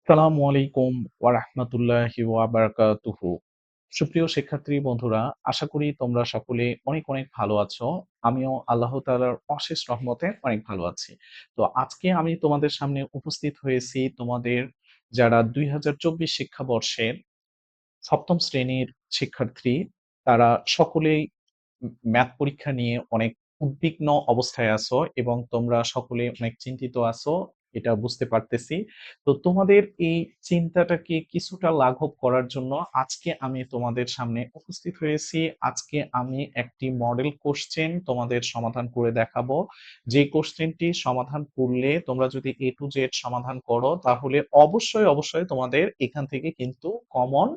আসসালামু আলাইকুম ওয়া রাহমাতুল্লাহি ওয়া বারাকাতুহু। সুপ্রিয় শিক্ষার্থী বন্ধুরা, আশা করি তোমরা সকলে অনেক, অনেক ভালো আছো। আমিও আল্লাহ তাআলার অশেষ রহমতে অনেক ভালো আছি। তো আজকে আমি তোমাদের সামনে উপস্থিত হয়েছি তোমাদের যারা ২০২৪ শিক্ষাবর্ষের ৭ম শ্রেণীর শিক্ষার্থী, তারা সকলেই ম্যাথ পরীক্ষা নিয়ে অনেক উদ্বিগ্ন অবস্থায় আছো এবং তোমরা সকলে অনেক চিন্তিত আছো, এটা বুঝতে পারতেছি। তো তোমাদের এই চিন্তাটাকে কিছুটা লাঘব করার জন্য আজকে আমি তোমাদের সামনে উপস্থিত হয়েছি। আজকে আমি একটি মডেল কোয়েশ্চেন তোমাদের সমাধান করে দেখাবো। যে কোয়েশ্চেনটি সমাধান করলে তোমরা যদি A to Z সমাধান করো তাহলে অবশ্যই, অবশ্যই তোমাদের এখান থেকে কিন্তু কমন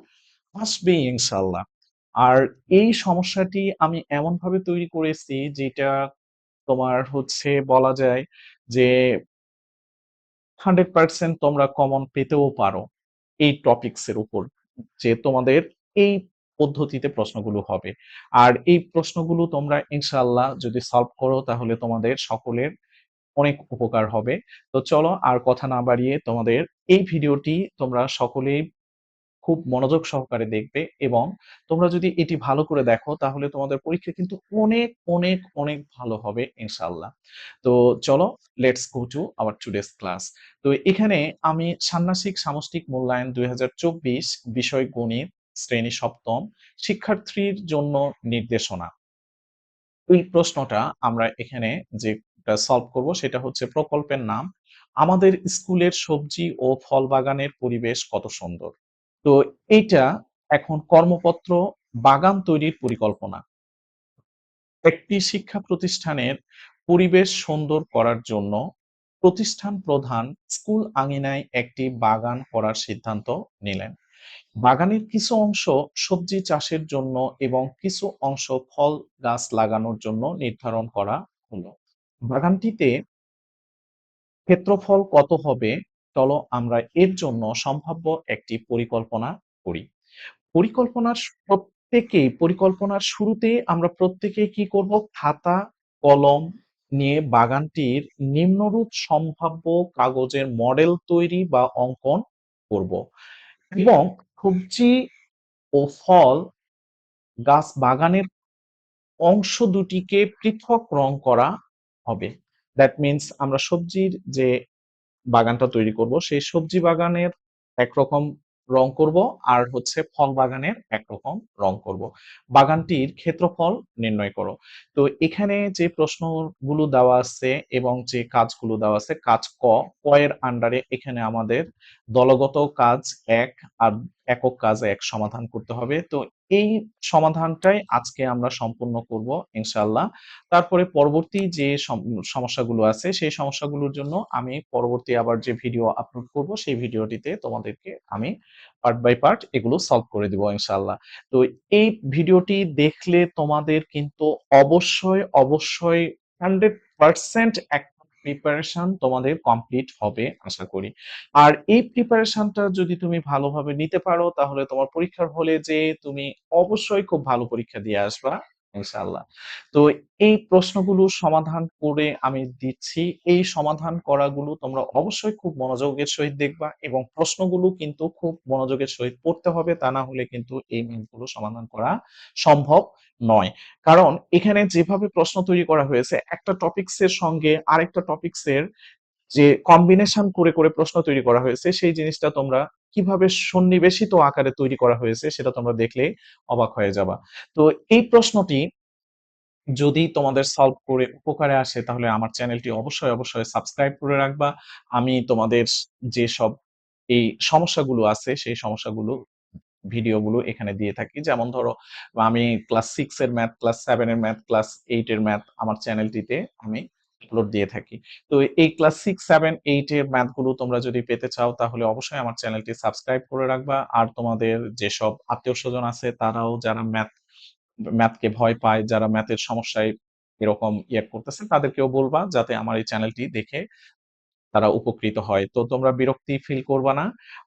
আসবেই ইনশাআল্লাহ। আর এই সমস্যাটি আমি এমনভাবে তৈরি করেছি যেটা তোমার হচ্ছে বলা যায় যে 100% তোমরা কমন পেতেও পারো এই টপিকস এর উপর। যে তোমাদের এই পদ্ধতিতে প্রশ্নগুলো হবে। আর এই প্রশ্নগুলো তোমরা ইনশাআল্লাহ যদি সলভ করো তাহলে তোমাদের সকলের অনেক উপকার হবে। তো চলো আর কথা না বাড়িয়ে তোমাদের এই ভিডিওটি তোমরা সকলেই খুব মনোযোগ সহকারে দেখবে এবং তোমরা যদি এটি ভালো করে দেখো তাহলে তোমাদের পরীক্ষা কিন্তু অনেক, অনেক, অনেক ভালো হবে ইনশাআল্লাহ। তো চলো, let's go to our today's class. তো এখানে আমি ষান্মাসিক সামষ্টিক মূল্যায়ন ২০২৪ বিষয় গণিত শ্রেণী ৭ম শিক্ষার্থীর জন্য নির্দেশনা। এই প্রশ্নটা আমরা এখানে যেটা সলভ করব সেটা হচ্ছে প্রকল্পের নাম, আমাদের স্কুলের সবজি ও ফল বাগানের পরিবেশ কত সুন্দর। তো এইটা এখন কর্মপত্র বাগান তৈরির পরিকল্পনা। একটি শিক্ষা প্রতিষ্ঠানের পরিবেশ সুন্দর করার জন্য প্রতিষ্ঠান প্রধান স্কুল আঙিনায় একটি বাগান করার সিদ্ধান্ত নিলেন। বাগানের কিছু অংশ সবজি চাষের জন্য এবং কিছু অংশ ফল গাছ লাগানোর জন্য নির্ধারণ করা হলো। বাগানটিতে ক্ষেত্রফল কত হবে? চলো আমরা এর জন্য সম্ভাব্য একটি পরিকল্পনা করি। পরিকল্পনার শুরুতেই আমরা প্রত্যেকেই কি করব? খাতা কলম নিয়ে বাগানটির নিম্নরূপ সম্ভাব্য কাগজের মডেল তৈরি বা অঙ্কন করব এবং সবজি ও ফল গাছ বাগানের অংশ দুটিকে পৃথক রং করা হবে। দ্যাট মিনস আমরা সবজির যে বাগানটা তৈরি করব সেই সবজি বাগানের একরকম রং করব আর হচ্ছে ফল বাগানের একরকম রং করব। বাগানটির ক্ষেত্রফল নির্ণয় করো। তো এখানে যে প্রশ্নগুলো দেওয়া আছে এবং যে কাজগুলো দেওয়া আছে, কাজ ক এর আন্ডারে এখানে আমাদের দলগত কাজ ১ আর একক কাজ ১ সমাধান করতে হবে। তো এই সমাধানটাই আজকে আমরা সম্পূর্ণ করব ইনশাআল্লাহ। তারপরে পরবর্তী যে সমস্যাগুলো আছে সেই সমস্যাগুলোর জন্য আমি পরবর্তী আবার যে ভিডিও আপলোড করব সেই ভিডিওটিতে তোমাদেরকে আমি পার্ট বাই পার্ট এগুলো সলভ করে দিব ইনশাআল্লাহ। তো এই ভিডিওটি দেখলে তোমাদের কিন্তু অবশ্যই, অবশ্যই 100% একটা প্রিপারেশন তোমাদের কমপ্লিট হবে আশা করি। আর এই প্রিপারেশনটা যদি তুমি ভালোভাবে নিতে পারো তাহলে তোমার পরীক্ষার হলে যেয়ে তুমি অবশ্যই খুব ভালো পরীক্ষা দিয়ে আসবা ইনশাআল্লাহ। তো এই প্রশ্নগুলো সমাধান করে আমি দিচ্ছি। এই সমাধান করাগুলো তোমরা অবশ্যই খুব মনোযোগের সহিত দেখবা এবং প্রশ্নগুলো কিন্তু খুব মনোযোগের সহিত পড়তে হবে। তা না হলে কিন্তু এই ম্যাথগুলো সমাধান করা সম্ভব নয়। কারণ এখানে যেভাবে প্রশ্ন তৈরি করা হয়েছে একটা টপিকস এর সঙ্গে আরেকটা টপিকস এর যে কম্বিনেশন করে, করে প্রশ্ন তৈরি করা হয়েছে সেই জিনিসটা তোমরা কিভাবে সন্নিবেশিত আকারে তৈরি করা হয়েছে সেটা তোমরা দেখলে অবাক হয়ে যাবা। তো এই প্রশ্নটি যদি তোমাদের সলভ করে উপকারে আসে তাহলে আমার চ্যানেলটি অবশ্যই, অবশ্যই সাবস্ক্রাইব করে রাখবা। আমি তোমাদের যেসব এই সমস্যাগুলো আছে সেই সমস্যাগুলো ভিডিওগুলো এখানে দিয়ে থাকি। যেমন ধরো আমি ক্লাস 6 এর ম্যাথ, ক্লাস 7 এর ম্যাথ, ক্লাস 8 এর ম্যাথ আমার চ্যানেলটিতে আমি আপলোড দিয়ে থাকি। তো এই ক্লাস 6, 7, 8 এর ম্যাথ গুলো তোমরা যদি পেতে চাও তাহলে অবশ্যই আমার চ্যানেলটি সাবস্ক্রাইব করে রাখবা। আর তোমাদের যেসব আত্মীয়স্বজন আছে তারাও যারা ম্যাথকে ভয় পায়, যারা ম্যাথের সমস্যায় এরকম করতেছে তাদেরকেও বলবা যাতে আমার এই চ্যানেলটি দেখে তারা উপকৃত হয়। তো তোমরা বিরক্তি ফিল করবা না।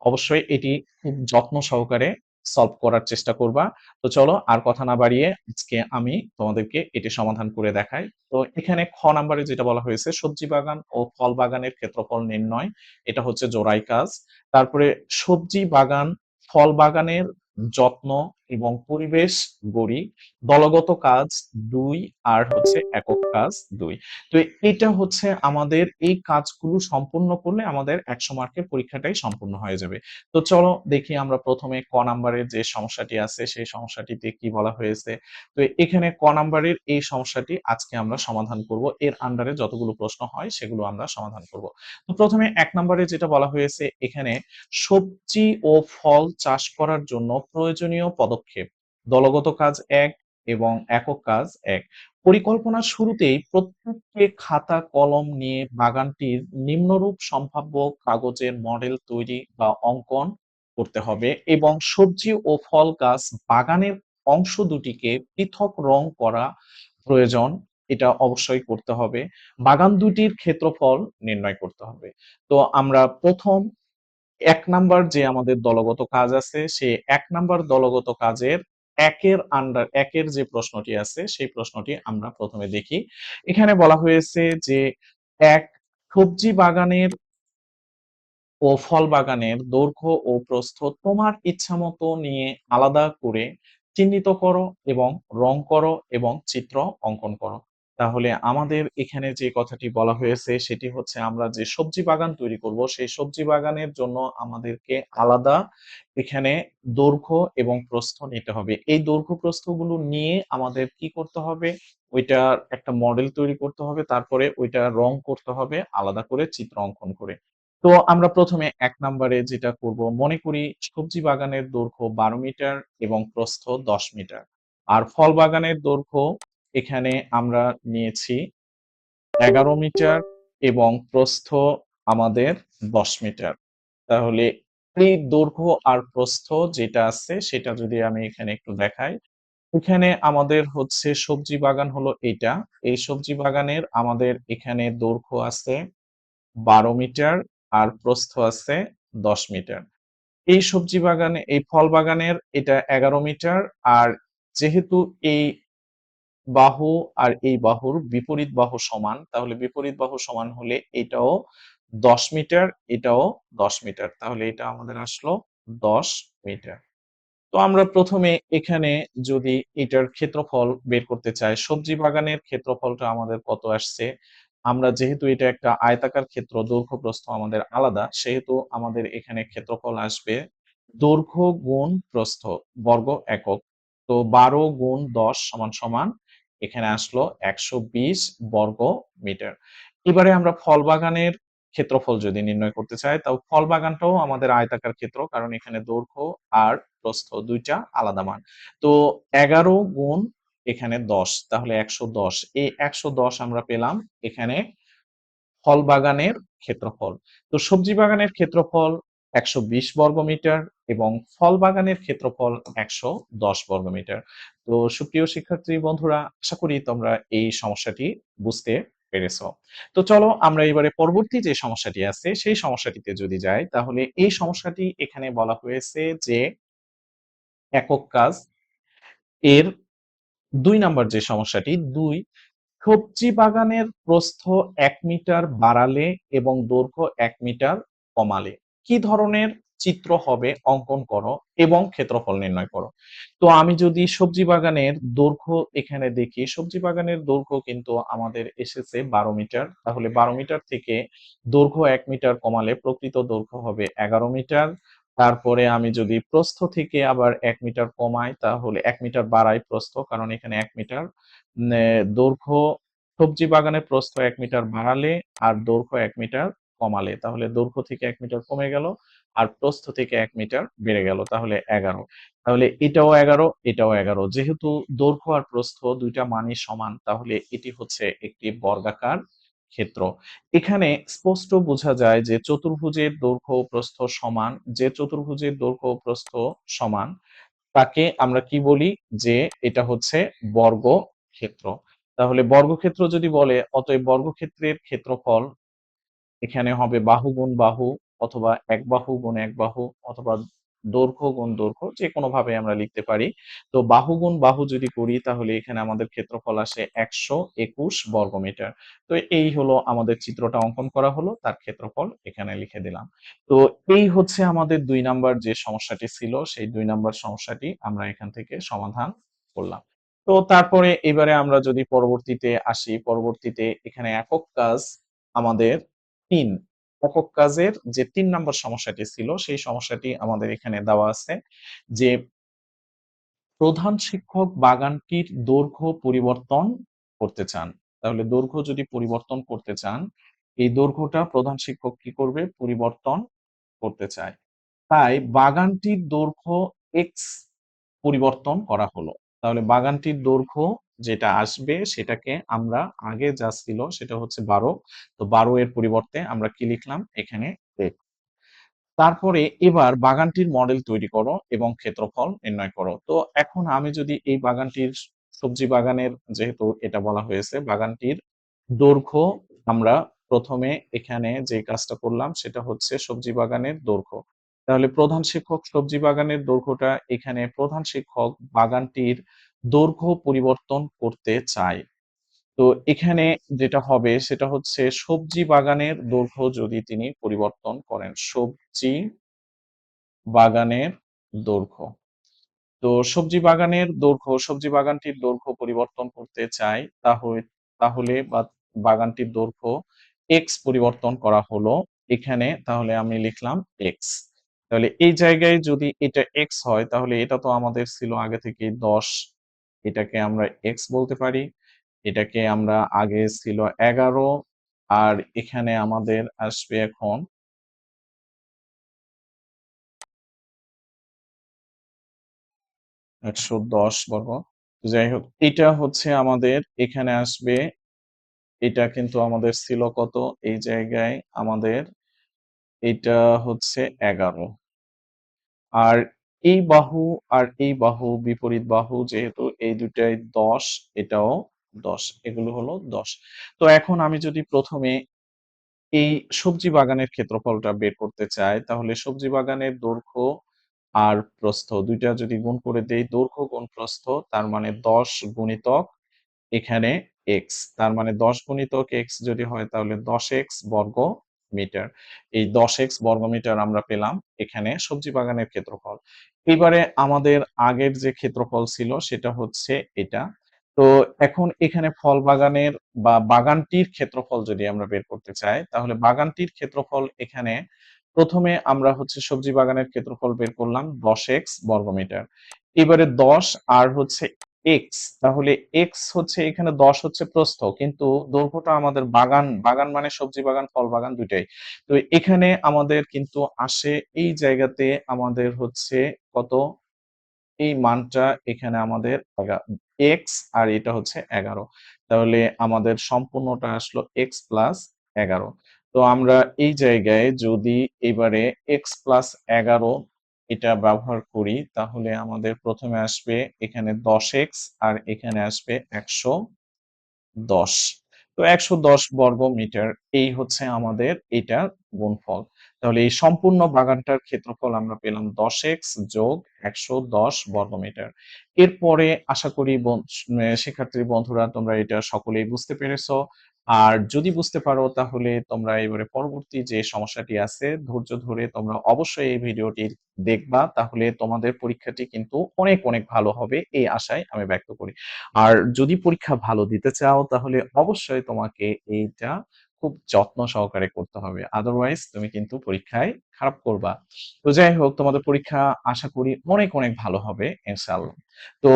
অবশ্যই এটি খুব যত্ন সহকারে সলভ করার চেষ্টা করবা। তো চলো আর কথা না বাড়িয়ে আজকে আমি তোমাদেরকে এটি সমাধান করে দেখাই। তো এখানে খ নাম্বারে যেটা বলা হয়েছে সবজি বাগান ও ফল বাগানের ক্ষেত্রফল নির্ণয়। এটা হচ্ছে জোড়াই কাজ। তারপরে সবজি বাগান, ফল বাগানের যত্ন এবং পরিবেশ গড়ি। দলগত কাজ ২ আর হচ্ছে একক কাজ ২। তো এটা হচ্ছে আমাদের এই কাজগুলো সম্পূর্ণ করলে আমাদের ১০০ মার্কের পরীক্ষাটাই সম্পূর্ণ হয়ে যাবে। তো চলো দেখি আমরা প্রথমে ক নাম্বারের যে সমস্যাটি আছে সেই সমস্যাটিতে কি বলা হয়েছে। তো এখানে ক নাম্বারের এই সমস্যাটি আজকে আমরা সমাধান করব। এর আন্ডারে যতগুলো প্রশ্ন হয় সেগুলো আমরা সমাধান করব। তো প্রথমে ১ নাম্বারে যেটা বলা হয়েছে এখানে সবজি ও ফল চাষ করার জন্য প্রয়োজনীয় পদক্ষেপ। দলগত কাজ ১ এবং একক কাজ ১। পরিকল্পনার শুরুতেই প্রত্যেককে খাতা কলম নিয়ে বাগানটির নিম্নরূপ সম্ভাব্য কাগজের মডেল তৈরি বা অঙ্কন করতে হবে এবং সবজি ও ফল গাছ বাগানের অংশ দুটিকে পৃথক রং করা প্রয়োজন। এটা অবশ্যই করতে হবে। বাগান দুটির ক্ষেত্রফল নির্ণয় করতে হবে। তো আমরা প্রথম ১ নাম্বার যে আমাদের দলগত কাজ আছে, সেই ১ নাম্বার দলগত কাজের ১ এর যে প্রশ্নটি আছে, সেই প্রশ্নটি আমরা প্রথমে দেখি। এখানে বলা হয়েছে যে ১ সবজি বাগানের ও ফল বাগানের দৈর্ঘ্য ও প্রস্থ তোমার ইচ্ছামতো নিয়ে আলাদা করে চিহ্নিত করো এবং রং করো এবং চিত্র অঙ্কন করো। তাহলে আমাদের এখানে যে কথাটি বলা হয়েছে সেটি হচ্ছে আমরা যে সবজি বাগান তৈরি করব সেই সবজি বাগানের জন্য আমাদেরকে আলাদা এখানে দৈর্ঘ্য এবং প্রস্থ নিতে হবে। এই দৈর্ঘ্য প্রস্থগুলো নিয়ে আমাদের কি করতে হবে? ওইটার একটা মডেল তৈরি করতে হবে। তারপরে ওইটা রং করতে হবে আলাদা করে চিত্র অঙ্কন করে। তো আমরা প্রথমে ১ নাম্বারে যেটা করব মনে করি সবজি বাগানের দৈর্ঘ্য ১২ মিটার এবং প্রস্থ ১০ মিটার। আর ফল বাগানের দৈর্ঘ্য এখানে আমরা নিয়েছি ১১ মিটার এবং প্রস্থ আমাদের ১০ মিটার। তাহলে এই দৈর্ঘ্য আর প্রস্থ যেটা আছে সেটা যদি আমি এখানে একটু দেখাই। এখানে আমাদের হচ্ছে সবজি বাগান হলো এটা। এই সবজি বাগানের আমাদের এখানে দৈর্ঘ্য আছে ১২ মিটার আর প্রস্থ আছে ১০ মিটার। এই সবজি বাগানে এই ফল বাগানের এটা ১১ মিটার আর যেহেতু এই বাহু আর এই বাহুর বিপরীত বাহু সমান তাহলে বিপরীত বাহু সমান হলে এটাও ১০ মিটার, এটাও ১০ মিটার। তাহলে এটা আমাদের আসলো ১০ মিটার। তো আমরা প্রথমে এখানে যদি এটার ক্ষেত্রফল বের করতে চাই, সবজি বাগানের ক্ষেত্রফলটা আমাদের কত আসছে? আমরা যেহেতু এটা একটা আয়তাকার ক্ষেত্র, দৈর্ঘ্য প্রস্থ আমাদের আলাদা, সেহেতু আমাদের এখানে ক্ষেত্রফল আসবে দৈর্ঘ্য গুণ প্রস্থ বর্গ একক। তো ১২ গুণ ১০ সমান সমান এখানে আসলো ১২০ বর্গ মিটার। এবারে আমরা ফল বাগানের ক্ষেত্রফল যদি নির্ণয় করতে চাই, তাও ফল বাগানটাও আমাদের আয়তাকার ক্ষেত্র কারণ এখানে দৈর্ঘ্য আর প্রস্থ ২ টা আলাদা মান। তো ১১ গুণ এখানে ১০ তাহলে ১১০। এই ১১০ আমরা পেলাম এখানে ফল বাগানের ক্ষেত্রফল। তো সবজি বাগানের ক্ষেত্রফল ১২০ বর্গমিটার এবং ফল বাগানের ক্ষেত্রফল ১১০ বর্গমিটার। তো সুপ্রিয় শিক্ষার্থী বন্ধুরা আশা করি তোমরা এই সমস্যাটি বুঝতে পেরেছো। তো চলো আমরা এবারে পরবর্তী যে সমস্যাটি আছে সেই সমস্যাটিতে যদি যাই তাহলে এই সমস্যাটি এখানে বলা হয়েছে যে একক কাজ এর ২ নাম্বার যে সমস্যাটি ২ সবজি বাগানের প্রস্থ ১ মিটার বাড়ালে এবং দৈর্ঘ্য ১ মিটার কমালে কি ধরনের চিত্র হবে অঙ্কন করো এবং ক্ষেত্রফল নির্ণয় করো। তো আমি যদি সবজি বাগানের দৈর্ঘ্য এখানে দেখি, সবজি বাগানের দৈর্ঘ্য কিন্তু আমাদের এসেছে ১২ মিটার। তাহলে ১২ মিটার থেকে দৈর্ঘ্য ১ মিটার কমালে প্রকৃত দৈর্ঘ্য হবে ১১ মিটার। তারপরে আমি যদি প্রস্থ থেকে আবার ১ মিটার কমাই তাহলে ১ মিটার বাড়াই প্রস্থ কারণ এখানে ১ মিটার দৈর্ঘ্য সবজি বাগানের প্রস্থ ১ মিটার বাড়ালে আর দৈর্ঘ্য ১ মিটার কমালে তাহলে দৈর্ঘ্য থেকে ১ মিটার কমে গেল আর প্রস্থ থেকে ১ মিটার বেড়ে গেল তাহলে ১১। তাহলে এটাও ১১, এটাও ১১। যেহেতু দৈর্ঘ্য আর প্রস্থ ২ টা মানই সমান তাহলে এটি হচ্ছে একটি বর্গাকার ক্ষেত্র। এখানে স্পষ্ট বোঝা যায় যে চতুর্ভুজের দৈর্ঘ্য ও প্রস্থ সমান। যে চতুর্ভুজের দৈর্ঘ্য ও প্রস্থ সমান তাকে আমরা কি বলি যে এটা হচ্ছে বর্গক্ষেত্র। তাহলে বর্গক্ষেত্র যদি বলে অতএব বর্গক্ষেত্রের ক্ষেত্রফল এখানে হবে বাহু গুণ বাহু অথবা এক বাহু গুণ এক বাহু অথবা দৈর্ঘ্য গুণ দৈর্ঘ্য যেকোনোভাবে আমরা লিখতে পারি। তো বাহু গুণ বাহু যদি করি তাহলে এখানে আমাদের ক্ষেত্রফল আসে ১২১ বর্গমিটার। তো এই হলো আমাদের চিত্রটা অঙ্কন করা হলো, তার ক্ষেত্রফল এখানে লিখে দিলাম। তো এই হচ্ছে আমাদের ২ নাম্বার যে সমস্যাটি ছিল, সেই ২ নাম্বার সমস্যাটি আমরা এখান থেকে সমাধান করলাম। তো তারপরে এবারে আমরা যদি পরবর্তীতে আসি, পরবর্তীতে এখানে একক কাজ আমাদের ৩ একক কাজের যে ৩ নাম্বার সমস্যাটি ছিল, সেই সমস্যাটি আমাদের এখানে দেওয়া আছে যে প্রধান শিক্ষক বাগানটির দৈর্ঘ্য পরিবর্তন করতে চান। তাহলে দৈর্ঘ্য যদি পরিবর্তন করতে চান, এই দৈর্ঘ্যটা প্রধান শিক্ষক কি করবে? পরিবর্তন করতে চায়। তাই বাগানটির দৈর্ঘ্য x পরিবর্তন করা হলো। তাহলে বাগানটির দৈর্ঘ্য যেটা আসবে সেটাকে আমরা আগে যা ছিল সেটা হচ্ছে ১২। তো ১২ এর পরিবর্তে আমরা কি লিখলাম? এখানে x। তারপরে এবার বাগানটির মডেল তৈরি করো এবং ক্ষেত্রফল নির্ণয় করো। তো এখন আমি যদি এই বাগানটির সবজি বাগানের, যেহেতু এটা বলা হয়েছে বাগানটির দৈর্ঘ্য, আমরা প্রথমে এখানে যে কাজটা করলাম সেটা হচ্ছে সবজি বাগানের দৈর্ঘ্য। তাহলে প্রধান শিক্ষক সবজি বাগানের দৈর্ঘ্যটা, এখানে প্রধান শিক্ষক বাগানটির দৈর্ঘ্য পরিবর্তন করতে চায়। তো এখানে যেটা হবে সেটা হচ্ছে সবজি বাগানের দৈর্ঘ্য যদি তিনি পরিবর্তন করেন, সবজি বাগানের দৈর্ঘ্য। তো সবজি বাগানটির দৈর্ঘ্য পরিবর্তন করতে চাই, তাহলে বাগানটির দৈর্ঘ্য x পরিবর্তন করা হলো এখানে, তাহলে আমি লিখলাম x। তাহলে এই জায়গায় যদি এটা x হয় তাহলে এটা তো আমাদের ছিল আগে থেকেই ১০, এটাকে আমরা x বলতে পারি। এটাকে আমরা আগে ছিল ১১, আর এখানে আমাদের আসবে এখন ১১০ বর্গ। তো যাই হোক, এটা হচ্ছে আমাদের এখানে আসবে, এটা কিন্তু আমাদের ছিল কত? এই জায়গায় আমাদের এটা হচ্ছে ১১। আর এই বাহু আর এই বাহু বিপরীত বাহু, যেহেতু এই দুটাই ১০, এটাও ১০। এগুলো হলো ১০। তো এখন আমি যদি প্রথমে এই সবজি বাগানের ক্ষেত্রফলটা বের করতে চাই, তাহলে সবজি বাগানের দৈর্ঘ্য আর প্রস্থ ২ টা যদি গুণ করে দেই, দৈর্ঘ্য গুণ প্রস্থ তার মানে ১০ গুণিতক এখানে x, তার মানে ১০ গুণিতক x যদি হয় তাহলে ১০x বর্গ মিটার। এই ১০x বর্গমিটার আমরা পেলাম এখানে সবজি বাগানের ক্ষেত্রফল। এবারে আমাদের আগের যে ক্ষেত্রফল ছিল সেটা হচ্ছে এটা। তো এখন এখানে ফল বাগানের বা বাগানটির ক্ষেত্রফল যদি আমরা বের করতে চাই, তাহলে বাগানটির ক্ষেত্রফল এখানে প্রথমে আমরা হচ্ছে সবজি বাগানের ক্ষেত্রফল বের করলাম ১০x বর্গমিটার। এবারে ১০ আর হচ্ছে x, তাহলে x হচ্ছে এখানে ১০ হচ্ছে প্রস্থ, কিন্তু দৈর্ঘ্যটা আমাদের বাগান মানে সবজি বাগান, ফল বাগান ২ টাই। তো এখানে আমাদের কিন্তু আসে এই জায়গাতে আমাদের হচ্ছে কত? এই মানটা এখানে আমাদের x, আর এটা হচ্ছে ১১। তাহলে আমাদের সম্পূর্ণটা আসলো x প্লাস ১১। তো আমরা এই জায়গায় যদি এবারে x প্লাস ১১ এটা ব্যবহার করি তাহলে আমাদের প্রথমে আসবে এখানে ১০x আর এখানে আসবে ১১০। তো ১১০ বর্গ মিটার, এই হচ্ছে আমাদের এটার গুণফল। তাহলে এই সম্পূর্ণ বাগানটার ক্ষেত্রফল আমরা পেলাম ১০x যোগ ১১০ বর্গমিটার। এরপরে আশা করি শিক্ষার্থী বন্ধুরা তোমরা এটা সকলেই বুঝতে পেরেছো। আর যদি বুঝতে পারো তাহলে তোমরা এবারে পরবর্তী যে সমস্যাটি আছে ধৈর্য ধরে তোমরা অবশ্যই এই ভিডিওটি দেখবা, তাহলে তোমাদের পরীক্ষাটি কিন্তু অনেক অনেক ভালো হবে এই আশায় আমি ব্যক্ত করি। আর যদি পরীক্ষা ভালো দিতে চাও তাহলে অবশ্যই তোমাকে এইটা খুব যত্ন সহকারে করতে হবে। আদারওয়াইজ তুমি কিন্তু পরীক্ষায় খারাপ করবা। তো যাই হোক, তোমাদের পরীক্ষা আশা করি অনেক অনেক ভালো হবে ইনশাআল্লাহ। তো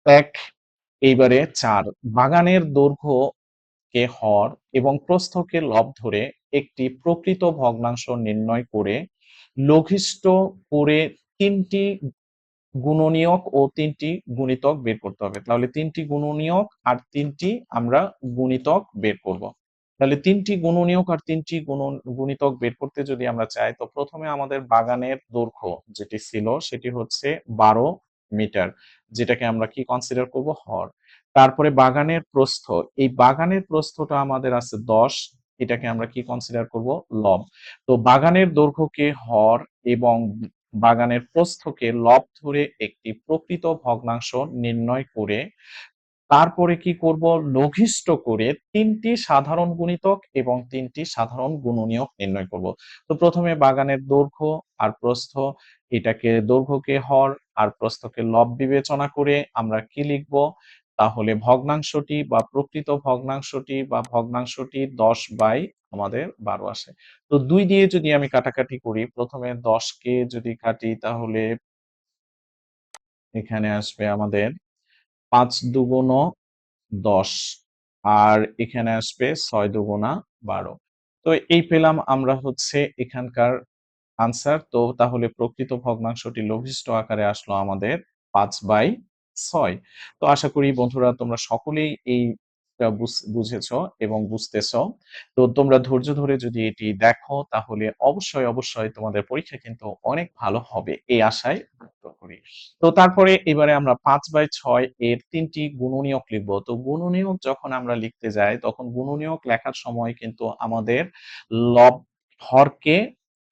এক এইবারে ৪ বাগানের দৈর্ঘ্যকে হর এবং প্রস্থকে লব ধরে একটি প্রকৃত ভগ্নাংশ নির্ণয় করে লঘিষ্ঠ করে ৩টি গুণনীয়ক ও ৩টি গুণিতক বের করতে হবে। তাহলে ৩টি গুণনীয়ক আর ৩টি আমরা গুণিতক বের করব। তাহলে ৩টি গুণনীয়ক আর ৩টি গুণিতক বের করতে যদি আমরা চাই, তো প্রথমে আমাদের বাগানের দৈর্ঘ্য যেটি ছিল সেটি হচ্ছে ১২ মিটার, যেটাকে আমরা কি কনসিডার করব? হর। তারপরে বাগানের প্রস্থ, এই বাগানের প্রস্থটা আমাদের আছে ১০, এটাকে আমরা কি কনসিডার করব? লব। তো বাগানের দৈর্ঘ্যকে হর এবং বাগানের প্রস্থকে লব ধরে একটি প্রকৃত ভগ্নাংশ নির্ণয় করে তারপরে কি করব, লঘিষ্ঠ করে ৩টি সাধারণ গুণিতক এবং ৩টি সাধারণ গুণনীয়ক নির্ণয় করব। তো প্রথমে বাগানের দৈর্ঘ্য আর প্রস্থ, এটাকে দৈর্ঘ্যকে হর আর প্রস্থকে লব বিবেচনা করে আমরা কি লিখব, তাহলে ভগ্নাংশটি বা প্রকৃত ভগ্নাংশটি ১০ বাই আমাদের ১২ আসে। তো ২ দিয়ে যদি আমি কাটাকাটি করি, প্রথমে ১০ কে যদি কাটি তাহলে এখানে আসবে আমাদের ৫ দুগুণ ১০ আর এখানে আসবে ৬ দুগুণা ১২। তো এই পেলাম আমরা হচ্ছে এখানকার আনসার। তো তাহলে প্রকৃত ভগ্নাংশটি লঘিষ্ঠ আকারে আসলো আমাদের ৫/৬। তো আশা করি বন্ধুরা তোমরা সকলেই এইটা বুঝেছ এবং বুঝতেছ। তো তোমরা ধৈর্য ধরে যদি এটি দেখো তাহলে অবশ্যই তোমাদের পরীক্ষা কিন্তু অনেক ভালো হবে এই আশায় ব্যক্ত করি। তো তারপরে এবারে আমরা ৫/৬ এর ৩টি গুণনীয়ক লিখব। তো গুণনীয়ক যখন আমরা লিখতে যাই তখন গুণনীয়ক লেখার সময় কিন্তু আমাদের লব হরকে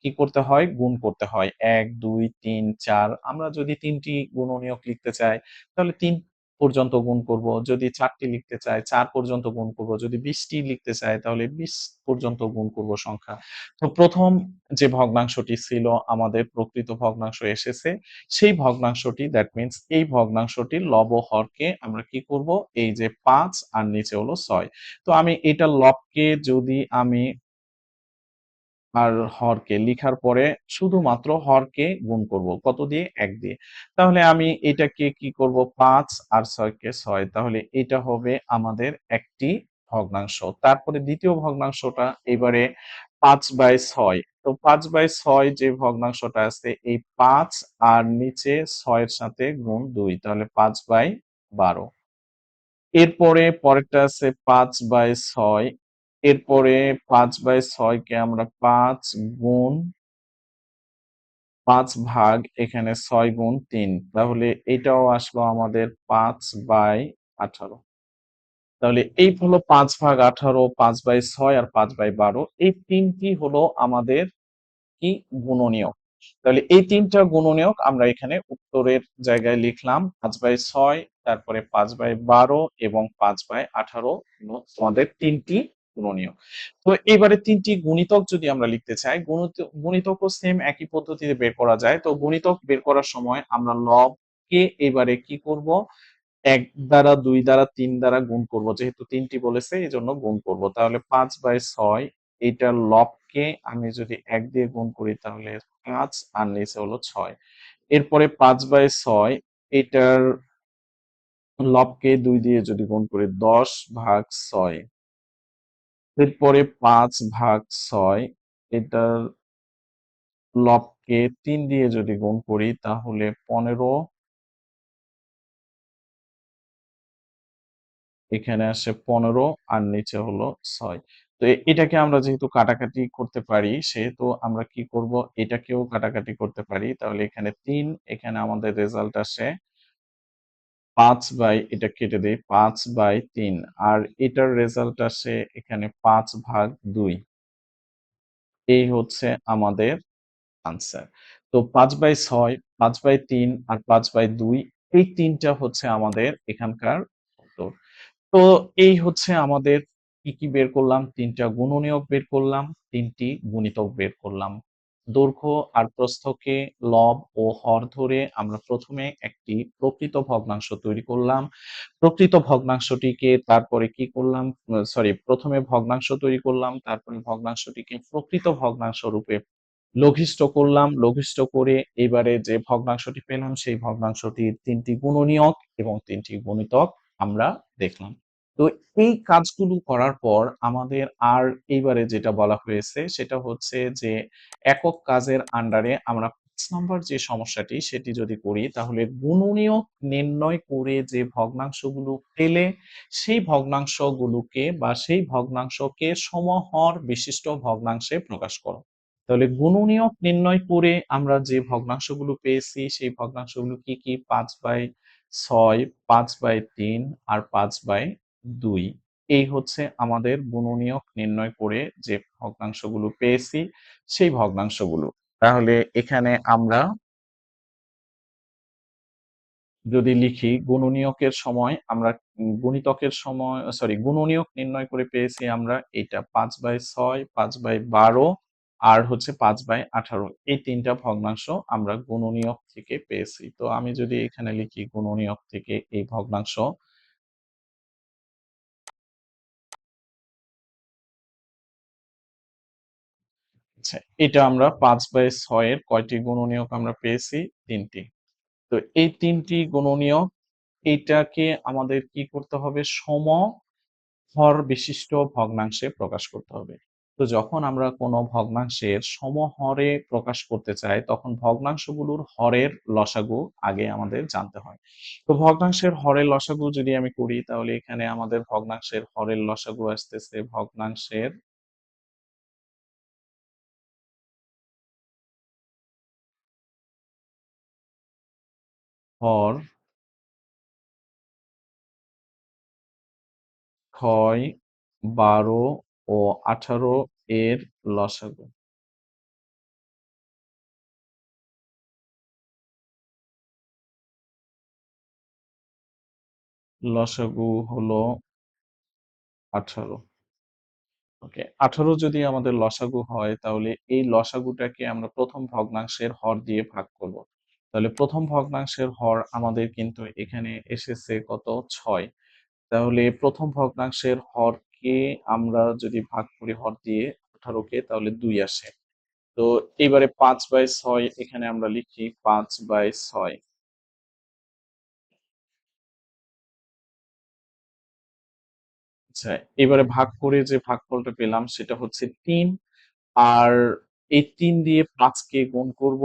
কি করতে হয়? গুণ করতে হয়। ১, ২, ৩, ৪ আমরা যদি ৩ টি গুণনীয়ক লিখতে চাই তাহলে ৩ পর্যন্ত গুণ করব। যদি ৪ টি লিখতে চাই ৪ পর্যন্ত গুণ করব। যদি ২০ টি লিখতে চাই তাহলে ২০ পর্যন্ত গুণ করব সংখ্যা। তো ১ম যে ভগ্নাংশটি ছিল আমাদের প্রকৃত ভগ্নাংশ এসেছে। সেই ভগ্নাংশটি দ্যাট মিনস এই ভগ্নাংশটির লব ও হরকে আমরা কি করব? এই যে ৫ আর নিচে হলো ৬। তো আমি এটার লবকে যদি আমি আর হরকে লিখার পরে শুধুমাত্র হরকে গুণ করব। কত দিয়ে? ১ দিয়ে। তাহলে আমি এটাকে কি করব? ৫ আর ৬ কে ৬। তাহলে এটা হবে আমাদের একটি ভগ্নাংশ। তারপরে ২য় ভগ্নাংশটা এবারে ৫/৬। তো ৫/৬ যে ভগ্নাংশটা আছে এই ৫ আর নিচে ৬ এর সাথে গুণ ২ তাহলে ৫/১২। এরপরে পরেরটা আছে ৫/৬। এরপরে ৫/৬ কে আমরা ৫ গুণ ৫ ভাগ এখানে ৬ গুণ ৩। তাহলে এটাও আসলো আমাদের ৫/১৮। তাহলে এই হলো ৫/১৮, ৫/৬ আর ৫/১২ এই ৩ টি হলো আমাদের কি গুণনীয়ক। তাহলে এই ৩ টা গুণনীয়ক আমরা এখানে উত্তরের জায়গায় লিখলাম ৫/৬ তারপরে ৫/১২ এবং ৫/১৮ হলো আমাদের ৩ টি গুণনীয়ক। তো এবারে ৩ টি গুণিতক যদি আমরা লিখতে চাই, গুণিতকও সেম একই পদ্ধতিতে বের করা যায়। তো গুণিতক বের করার সময় আমরা লবকে এবারে কি করব? ১ দ্বারা, ২ দ্বারা, ৩ দ্বারা গুণ করব। যেহেতু ৩ টি বলেছে এজন্য গুণ করব। তাহলে ৫/৬ এইটার লবকে আমি যদি ১ দিয়ে গুণ করি তাহলে ৫ আর নিচে হলো ৬। এরপরে ৫/৬ এটার লবকে ২ দিয়ে যদি গুণ করি ১০/৬। এরপরে ৫/৬ এটার লবকে ৩ দিয়ে যদি গুণ করি তাহলে ১৫ এখানে আসে ১৫ আর নিচে হলো ৬। তো এটাকে আমরা যেহেতু কাটাকাটি করতে পারি সেহেতু আমরা কি করব? এটাকেও কাটাকাটি করতে পারি। তাহলে এখানে ৩ এখানে আমাদের রেজাল্ট আসে এটা কেটে দেই ৫/৩ আর এটার রেজাল্ট আসে এখানে ৫/২। এই হচ্ছে আমাদের আনসার। তো ৫/৬, ৫/৩ আর ৫/২ এই ৩ টা হচ্ছে আমাদের এখানকার উত্তর। তো এই হচ্ছে আমাদের কি বের করলাম? ৩ টা গুণনীয়ক বের করলাম, ৩ টি গুণিতক বের করলাম। দৈর্ঘ্য আর প্রস্থকে লব ও হর ধরে আমরা প্রথমে একটি প্রকৃত ভগ্নাংশ তৈরি করলাম। প্রকৃত ভগ্নাংশটিকে তারপরে কি করলাম? প্রথমে ভগ্নাংশ তৈরি করলাম, তারপরে ভগ্নাংশটিকে প্রকৃত ভগ্নাংশ রূপে লঘিষ্ঠ করলাম। লঘিষ্ঠ করে এবারে যে ভগ্নাংশটি পেলাম সেই ভগ্নাংশটির ৩ টি গুণনীয়ক এবং ৩ টি গুণিতক আমরা দেখলাম। তো এই কাজগুলো করার পর আমাদের আর এইবারে যেটা বলা হয়েছে সেটা হচ্ছে যে একক কাজের আন্ডারে আমরা ৫ নম্বর যে সমস্যাটি সেটি যদি করি তাহলে গুণনীয়ক নির্ণয় করে যে ভগ্নাংশগুলো পেলে সেই ভগ্নাংশগুলোকে বা সেই ভগ্নাংশকে সমহর বিশিষ্ট ভগ্নাংশে প্রকাশ করো। তাহলে গুণনীয়ক নির্ণয় করে আমরা যে ভগ্নাংশগুলো পেয়েছি সেই ভগ্নাংশগুলো কি? ৫/৬, ৫/৩ আর ৫/২ এই হচ্ছে আমাদের গুণনীয়ক নির্ণয় করে যে ভগ্নাংশগুলো পেয়েছি সেই ভগ্নাংশগুলো। তাহলে এখানে আমরা যদি লিখি গুণনীয়কের সময় আমরা গুণিতকের সময় গুণনীয়ক নির্ণয় করে পেয়েছি আমরা এটা 5/6, 5/12 আর হচ্ছে 5/18 এই ৩ টা ভগ্নাংশ আমরা গুণনীয়ক থেকে পেয়েছি। তো আমি যদি এখানে লিখি গুণনীয়ক থেকে এই ভগ্নাংশ, আচ্ছা এটা আমরা 5/6 এর কয়টি গুণনীয়ক আমরা পেয়েছি? ৩ টি। তো এই ৩ টি গুণনীয়ক এইটাকে আমাদের কি করতে হবে? সমহর বিশিষ্ট ভগ্নাংশে প্রকাশ করতে হবে। তো যখন আমরা কোনো ভগ্নাংশের সমহরে প্রকাশ করতে চাই, তখন ভগ্নাংশগুলোর হরের লসাগু আগে আমাদের জানতে হয়। তো ভগ্নাংশের হরের লসাগু যদি আমি করি, তাহলে এখানে আমাদের ভগ্নাংশের হরের লসাগু আসতেছে ভগ্নাংশের হর ৬, ১২ ও ১৮ এর লসাগু। লসাগু হলো ১৮। ওকে, ১৮ যদি আমাদের লসাগু হয়, তাহলে এই লসাগুটাকে আমরা ১ম ভগ্নাংশের হর দিয়ে ভাগ করব। তাহলে ১ম ভগ্নাংশের হর আমাদের কিন্তু এখানে এসেছে কত? ৬। তাহলে ১ম ভগ্নাংশের হরকে আমরা যদি ভাগ করি হর দিয়ে ১৮ কে, তাহলে ২ আসে। তো এবারে ৫/৬ এখানে আমরা লিখি ৫/৬। আচ্ছা, এবারে ভাগ করে যে ভাগফলটা পেলাম সেটা হচ্ছে ৩। আর এই ৩ দিয়ে ৫ কে গুণ করব,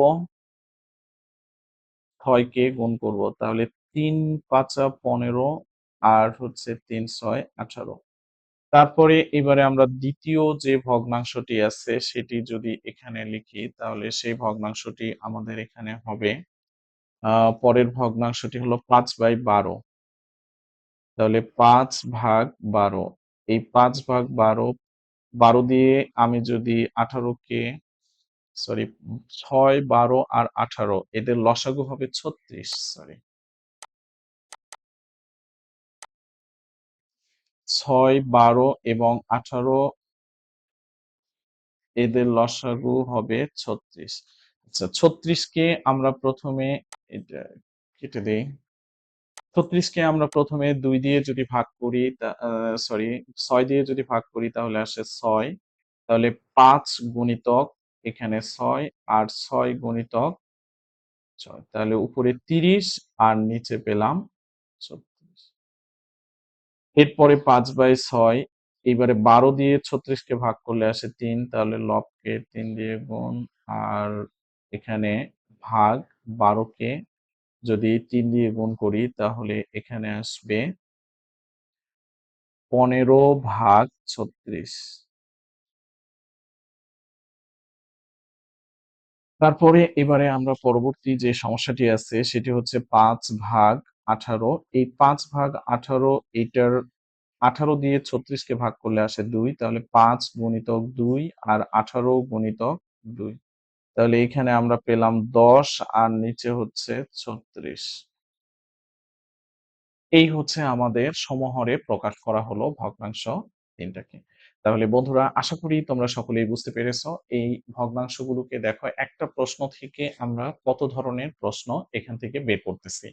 ৬ কে গুণ করব। তাহলে ৩×৫ = ১৫ আর হচ্ছে ৩×৬ = ১৮। তারপরে এবারে আমরা দ্বিতীয় যে ভগ্নাংশটি আছে সেটি যদি এখানে লিখি, তাহলে সেই ভগ্নাংশটি আমাদের এখানে হবে আ পরের ভগ্নাংশটি হলো ৫/১২। তাহলে ৫/১২। এই ৫/১২, ১২ দিয়ে আমি যদি ১৮ কে সরি ৬, ১২ আর ১৮ এদের লসাগু হবে ৩৬, সরি। ৬, ১২ এবং ১৮ এদের লসাগু হবে ৩৬। আচ্ছা ৩৬ কে আমরা ১ম এ এটা কেটে দেই। ৩৬ কে আমরা ১ম এ ২ দিয়ে যদি ভাগ করি তা সরি ৬ দিয়ে যদি ভাগ করি তাহলে আসে ৬। তাহলে ৫ গুণিতক এখানে ৬ আর ৬ গুণিতক ৬। তাহলে উপরে ৩০ আর নিচে পেলাম ৩৬। এরপরে ৫/৬ এইবারে ১২ দিয়ে ৩৬ কে ভাগ করলে আসে ৩, তাহলে লবকে ৩ দিয়ে গুণ আর এখানে ভাগ ১২ কে যদি ৩ দিয়ে গুণ করি তাহলে এখানে আসবে ১৫/৩৬। তারপরে এবারে আমরা পরবর্তী যে সমস্যাটি আছে সেটি হচ্ছে ৫/১৮। এই ৫/১৮ এইটার ১৮ দিয়ে ৩৬ কে ভাগ করলে আসে ২, তাহলে ৫ গুণিতক ২ আর ১৮ গুণিতক ২। তাহলে এখানে আমরা পেলাম ১০ আর নিচে হচ্ছে ৩৬। এই হচ্ছে আমাদের সমহরে প্রকাশ করা হলো ভগ্নাংশ ৩ টাকে। তাহলে বন্ধুরা আশা করি তোমরা সকলেই বুঝতে পেরেছো। এই ভগ্নাংশগুলোকে দেখো একটা প্রশ্ন থেকে আমরা কত ধরনের প্রশ্ন এখান থেকে বের করতেছি।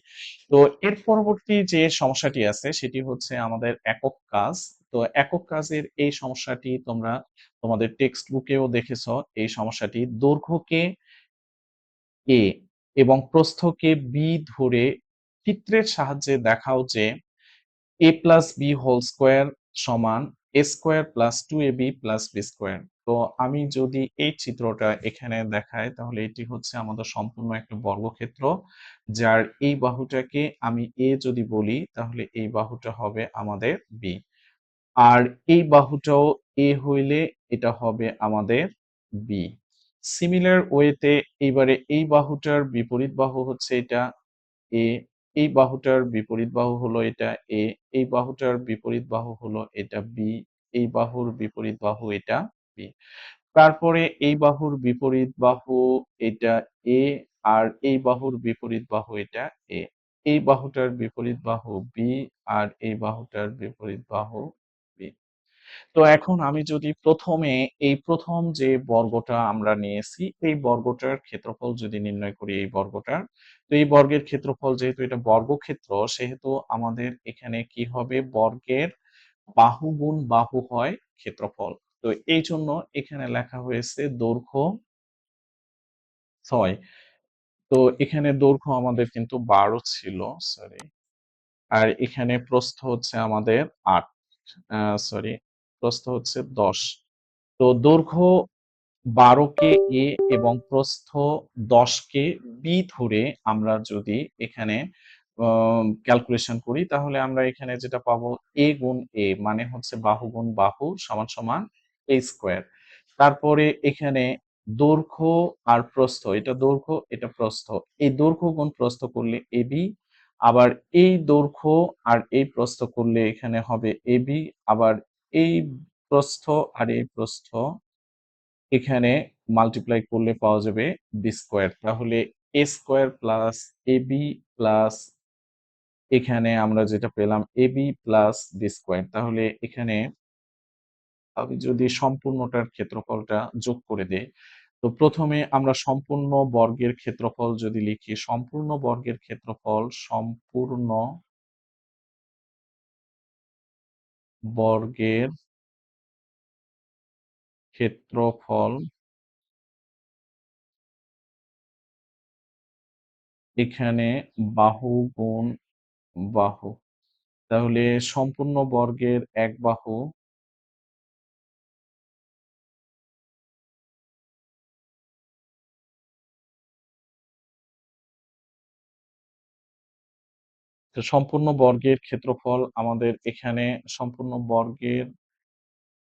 তো এর পরবর্তী যে সমস্যাটি আছে সেটি হচ্ছে আমাদের একক কাজ। তো একক কাজের এই সমস্যাটি তোমরা তোমাদের টেক্সট বুকেও দেখেছো এই সমস্যাটি। দৈর্ঘ্যকে A এবং প্রস্থকে B ধরে চিত্রের সাহায্যে দেখাও যে a plus B whole square সমান A square plus 2ab plus B square. তো আমি যদি এই চিত্রটা এখানে দেখাই তাহলে এটি হচ্ছে আমাদের সম্পূর্ণ একটা বর্গক্ষেত্র, যার এই বাহুটাকে আমি a যদি বলি তাহলে এই বাহুটা হবে আমাদের b। আর এই বাহুটাও a হইলে এটা হবে আমাদের b। সিমিলার ওয়েতে এবারে এই বাহুটার বিপরীত বাহু হচ্ছে এটা এ, এই বাহুটার বিপরীত বাহু হলো এটা এ, এই বাহুটার বিপরীত বাহু হলো এটা বি, এই বাহুর বিপরীত বাহু এটা বি। তারপরে এই বাহুর বিপরীত বাহু এটা এ আর এই বাহুর বিপরীত বাহু এটা এ। এই বাহুটার বিপরীত বাহু বি আর এই বাহুটার বিপরীত বাহু বি। তো এখন আমি যদি প্রথমে এই প্রথম যে বর্গটা আমরা নিয়েছি এই বর্গটার ক্ষেত্রফল যদি নির্ণয় করি এই বর্গটার, তো এই বর্গের ক্ষেত্রফল যেহেতু এটা বর্গক্ষেত্র সেহেতু আমাদের এখানে কি হবে বর্গের বাহু গুণ বাহু হয় ক্ষেত্রফল। তো এই জন্য এখানে লেখা হয়েছে দৈর্ঘ্য ৬। তো এখানে দৈর্ঘ্য আমাদের কিন্তু ১২ ছিল, সরি। আর এখানে প্রস্থ হচ্ছে আমাদের ৮, সরি, প্রস্থ হচ্ছে ১০। তো দৈর্ঘ্য ১২ কে এ এবং প্রস্থ ১০ কে বি ধরে আমরা যদি এখানে ক্যালকুলেশন করি তাহলে আমরা এখানে যেটা পাবো এ গুণ এ মানে হচ্ছে বাহু গুণ বাহু সমান সমান এ স্কোয়ার। তারপরে এখানে দৈর্ঘ্য আর প্রস্থ, এটা দৈর্ঘ্য এটা প্রস্থ, এই দৈর্ঘ্য গুণ প্রস্থ করলে এবি, আবার এই দৈর্ঘ্য আর এই প্রস্থ করলে এখানে হবে এবি, আবার এই প্রস্থ আর এই প্রস্থ এখানে মাল্টিপ্লাই করলে পাওয়া যাবে বি স্কোয়ার। তাহলে এ স্কোয়ার প্লাস এবি প্লাস এখানে আমরা যেটা পেলাম এবি প্লাস বি স্কোয়ার। তাহলে এখানে আমি যদি সম্পূর্ণটার ক্ষেত্রফলটা যোগ করে দেই, তো প্রথমে আমরা সম্পূর্ণ বর্গের ক্ষেত্রফল যদি লিখি, সম্পূর্ণ বর্গের ক্ষেত্রফল, সম্পূর্ণ বর্গের ক্ষেত্রফল এখানে বাহু গুণ বাহু। তাহলে সম্পূর্ণ বর্গের এক বাহু, তো সম্পূর্ণ বর্গের ক্ষেত্রফল আমাদের এখানে সম্পূর্ণ বর্গের